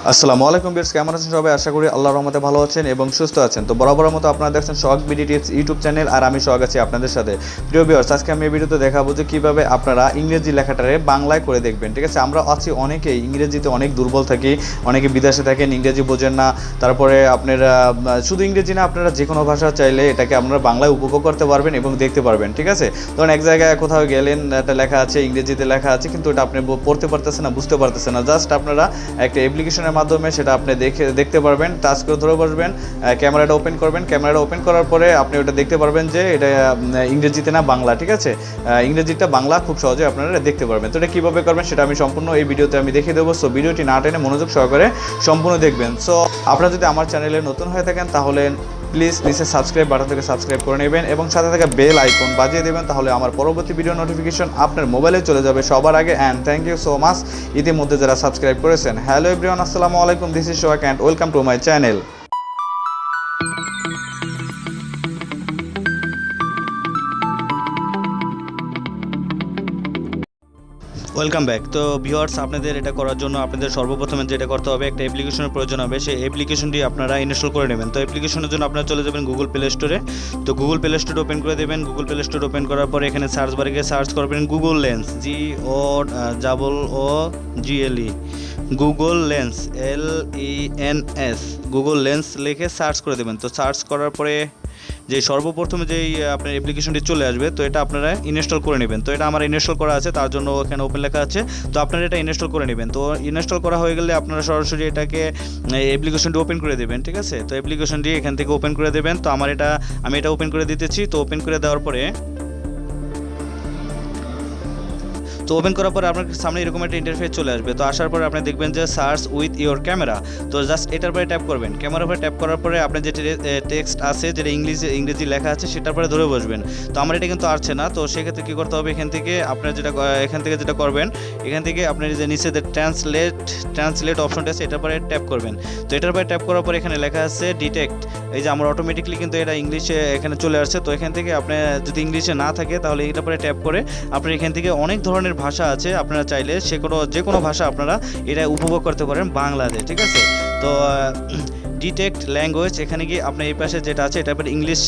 আসসালামু আলাইকুম ভিউয়ার্স, কেমন আছেন সবাই? আশা করি আল্লাহর রহমতে ভালো আছেন এবং সুস্থ আছেন। তো বরাবরের মতো আপনারা দেখছেন সোহাগ বিডি টিপস ইউটিউব চ্যানেল, আর আমি সোহাগ আছি আপনাদের সাথে। প্রিয় ভিউয়ার্স, আজকে আমি এই ভিডিওতে দেখাবো যে কীভাবে আপনারা ইংরেজি লেখাটারে বাংলায় করে দেখবেন। ঠিক আছে, আমরা আছি অনেকেই ইংরেজিতে অনেক দুর্বল থাকি, অনেকে বিদেশে থাকেন, ইংরেজি বোঝেন না। তারপরে আপনারা শুধু ইংরেজি না, আপনারা যে কোনো ভাষা চাইলে এটাকে আপনারা বাংলায় উপভোগ করতে পারবেন এবং দেখতে পারবেন। ঠিক আছে, ধরুন এক জায়গায় কোথাও গেলেন, একটা লেখা আছে, ইংরেজিতে লেখা আছে, কিন্তু এটা আপনি পড়তে পারতেছেন না, বুঝতে পারতেছেন না। জাস্ট আপনারা একটা অ্যাপ্লিকেশনের মাধ্যমে সেটা আপনি দেখতে পারবেন। টাচ করে ধরে বসবেন, ক্যামেরাটা ওপেন করবেন। ক্যামেরাটা ওপেন করার পরে আপনি ওটা দেখতে পারবেন যে এটা ইংরেজিতে না বাংলা। ঠিক আছে, ইংরেজিটা বাংলা খুব সহজে আপনারা দেখতে পারবেন। তো এটা কীভাবে করবেন সেটা আমি সম্পূর্ণ এই ভিডিওতে আমি দেখিয়ে দেবো। সো ভিডিওটি না টেনে মনোযোগ সহকারে সম্পূর্ণ দেখবেন। সো আপনারা যদি আমার চ্যানেলে নতুন হয়ে থাকেন তাহলে প্লিজ নিচে সাবস্ক্রাইব বাটন থেকে সাবস্ক্রাইব করে নেবেন এবং সাথে থাকা বেল আইকন বাজিয়ে দেবেন, তাহলে আমার পরবর্তী ভিডিও নোটিফিকেশন আপনার মোবাইলে চলে যাবে সবার আগে। And thank you so much ইতিমধ্যে যারা সাবস্ক্রাইব করেছেন। হ্যালো এভরিওয়ান, আসসালামু আলাইকুম, this is Sohag and welcome to my channel. Welcome back. তো ভিউয়ার্স, আপনাদের এটা করার জন্য আপনাদের সর্বপ্রথমে যেটা করতে হবে, একটা অ্যাপ্লিকেশনের প্রয়োজন হবে। সেই অ্যাপ্লিকেশনটি আপনারা ইনস্টল করে নেবেন। তো অ্যাপ্লিকেশনের জন্য আপনারা চলে যাবেন গুগল প্লে স্টোরে। তো গুগল প্লে স্টোর ওপেন করে দেবেন। গুগল প্লে স্টোর ওপেন করার পরে এখানে সার্চ বারে গিয়ে সার্চ করবেন Google lens, GOOGLE, Google lens, LENS, Google lens লিখে সার্চ করে দেবেন। তো সার্চ করার পরে যে সর্বপ্রথমে যেই আপনার অ্যাপ্লিকেশনটি চলে আসবে, তো এটা আপনারা ইনস্টল করে নেবেন। তো এটা আমার ইনস্টল করা আছে, তার জন্য এখানে ওপেন লেখা আছে। তো আপনারা এটা ইনস্টল করে নেবেন। তো ইনস্টল করা হয়ে গেলে আপনারা সরাসরি এটাকে অ্যাপ্লিকেশনটি ওপেন করে দেবেন। ঠিক আছে, তো অ্যাপ্লিকেশনটি এখান থেকে ওপেন করে দেবেন। তো আমি এটা ওপেন করে দিতেছি। তো ওপেন করে দেওয়ার পরে ওপেন করার পরে আপনার সামনে এরকম একটা ইন্টারফেস চলে আসবে। তো আসার পরে আপনি দেখবেন যে সার্চ উইথ ইওর ক্যামেরা। তো জাস্ট এটার পরে ট্যাপ করবেন। ক্যামেরার উপরে ট্যাপ করার পরে আপনার যেটা টেক্সট আছে, যেটা ইংরেজি লেখা আছে, সেটার পরে ধরে বসবেন। তো আমার এটা কিন্তু আসছে না। তো সেক্ষেত্রে কী করতে হবে, এখান থেকে যেটা করবেন, এখান থেকে আপনার যে নিচে যে ট্রান্সলেট অপশনটা আছে, এটার পরে ট্যাপ করবেন। তো এটার পরে ট্যাপ করার পরে এখানে লেখা আছে ডিটেক্ট। এই যে আমার অটোমেটিকলি কিন্তু এটা ইংলিশে এখানে চলে আসছে। তো এখান থেকে আপনি যদি ইংলিশে না থাকে তাহলে এটার পরে ট্যাপ করে আপনি এখান থেকে অনেক ধরনের ভাষা আছে, আপনারা চাইলে যে কোনো ভাষা আপনারা এটা উপভোগ করতে পারেন বাংলাতে। ঠিক আছে, তো ডিটেক্ট ল্যাঙ্গুয়েজ, এখানে গিয়ে আপনার এই পাশে যেটা আছে এটা ইংলিশ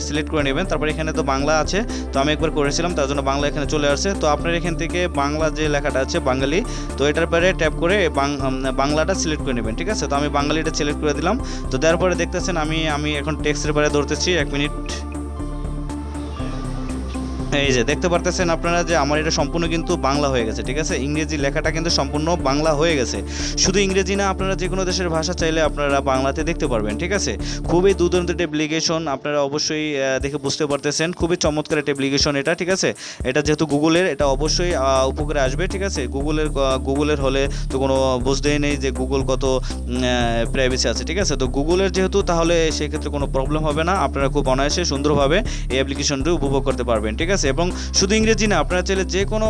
সিলেক্ট করে নেবেন। তারপর এখানে তো বাংলা আছে, তো আমি একবার করেছিলাম, তার জন্য বাংলা এখানে চলে আসছে। তো আপনার এখান থেকে বাংলা যে লেখাটা আছে বাঙালি, তো এটার পরে ট্যাপ করে বাংলাটা সিলেক্ট করে নেবেন। ঠিক আছে, তো আমি বাঙালিটা সিলেক্ট করে দিলাম। তো দেওয়ার পরে দেখতেছেন আমি এখন টেক্সটের পরে ধরতেছি। 1 মিনিট। এই যে দেখতে পারতেছেন আপনারা যে আমার এটা সম্পূর্ণ কিন্তু বাংলা হয়ে গেছে। ঠিক আছে, ইংরেজি লেখাটা কিন্তু সম্পূর্ণ বাংলা হয়ে গেছে। শুধু ইংরেজি না, আপনারা যে কোনো দেশের ভাষা চাইলে আপনারা বাংলাতে দেখতে পারবেন। ঠিক আছে, খুবই দুর্দান্ত একটা অ্যাপ্লিকেশন, আপনারা অবশ্যই দেখে বুঝতে পারতেছেন। খুবই চমৎকার একটা অ্যাপ্লিকেশন এটা। ঠিক আছে, এটা যেহেতু গুগলের, এটা অবশ্যই উপকারে আসবে। ঠিক আছে, গুগলের হলে তো কোনো বুঝতেই নেই যে গুগল কত প্রাইভেসি আছে। ঠিক আছে, তো গুগলের যেহেতু, তাহলে সেক্ষেত্রে কোনো প্রবলেম হবে না। আপনারা খুব অনায়াসে সুন্দরভাবে এই অ্যাপ্লিকেশনটি উপভোগ করতে পারবেন। ঠিক আছে, এবং শুধু ইংরেজি না, আপনারা চাইলে যে কোনো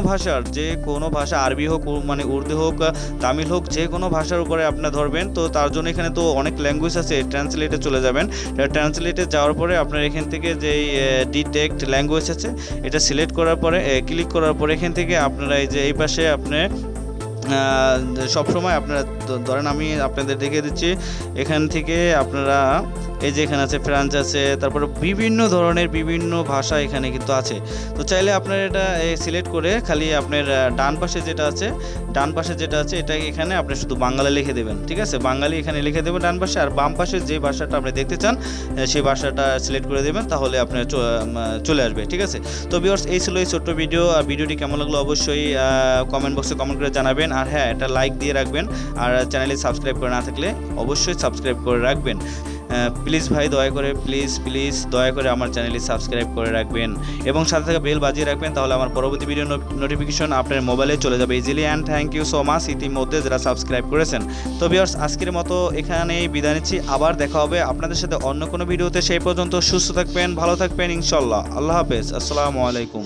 ভাষা, আরবি হোক, মানে উর্দু হোক, তামিল হোক, যে কোনো ভাষার উপরে আপনারা ধরবেন। তো তার জন্য এখানে তো অনেক ল্যাঙ্গুয়েজ আছে, ট্রান্সলেটে চলে যাবেন। ট্রান্সলেটে যাওয়ার পরে আপনার এখান থেকে যেই ডিটেক্ট ল্যাঙ্গুয়েজ আছে, এটা সিলেক্ট করার পরে ক্লিক করার পরে এখান থেকে আপনারা এই পাশে আপনি সবসময় আপনারা ধরেন, আমি আপনাদের দেখিয়ে দিচ্ছি। এখান থেকে আপনারা এই যে এখানে আছে ফ্রান্স আছে, তারপরে বিভিন্ন ধরনের বিভিন্ন ভাষা এখানে কিন্তু আছে। তো চাইলে আপনারা এটা সিলেক্ট করে খালি আপনার ডান পাশে যেটা আছে এটা এখানে আপনি শুধু বাংলা লিখে দেবেন। ঠিক আছে, বাঙালি এখানে লিখে দেবেন ডান পাশে, আর বাম পাশে যে ভাষাটা আপনি দেখতে চান সেই ভাষাটা সিলেক্ট করে দেবেন, তাহলে আপনার চলে আসবে। ঠিক আছে, তো ভিউয়ার্স, এই ছিল এই ছোট্ট ভিডিও। আর ভিডিওটি কেমন লাগলো অবশ্যই কমেন্ট বক্সে কমেন্ট করে জানাবেন। আর হ্যাঁ, এটা লাইক দিয়ে রাখবেন। আর চ্যানেলে সাবস্ক্রাইব করে না থাকলে অবশ্যই সাবস্ক্রাইব করে রাখবেন। প্লিজ ভাই, প্লিজ দয়া করে আমার চ্যানেলে সাবস্ক্রাইব করে রাখবেন এবং সাথে থাকা বেল বাজিয়ে রাখবেন, তাহলে আমার পরবর্তী ভিডিও নোটিফিকেশন আপনার মোবাইলে চলে যাবে easily. And thank you so much ইতিমধ্যে যারা সাবস্ক্রাইব করেছেন। তো ভিউয়ার্স, আজকের মতো এখানেই বিদায় নিচ্ছি। আবার দেখা হবে আপনাদের সাথে অন্য কোনো ভিডিওতে। সেই পর্যন্ত সুস্থ থাকবেন, ভালো থাকবেন ইনশাল্লাহ। আল্লাহ হাফেজ, আসসালামু আলাইকুম।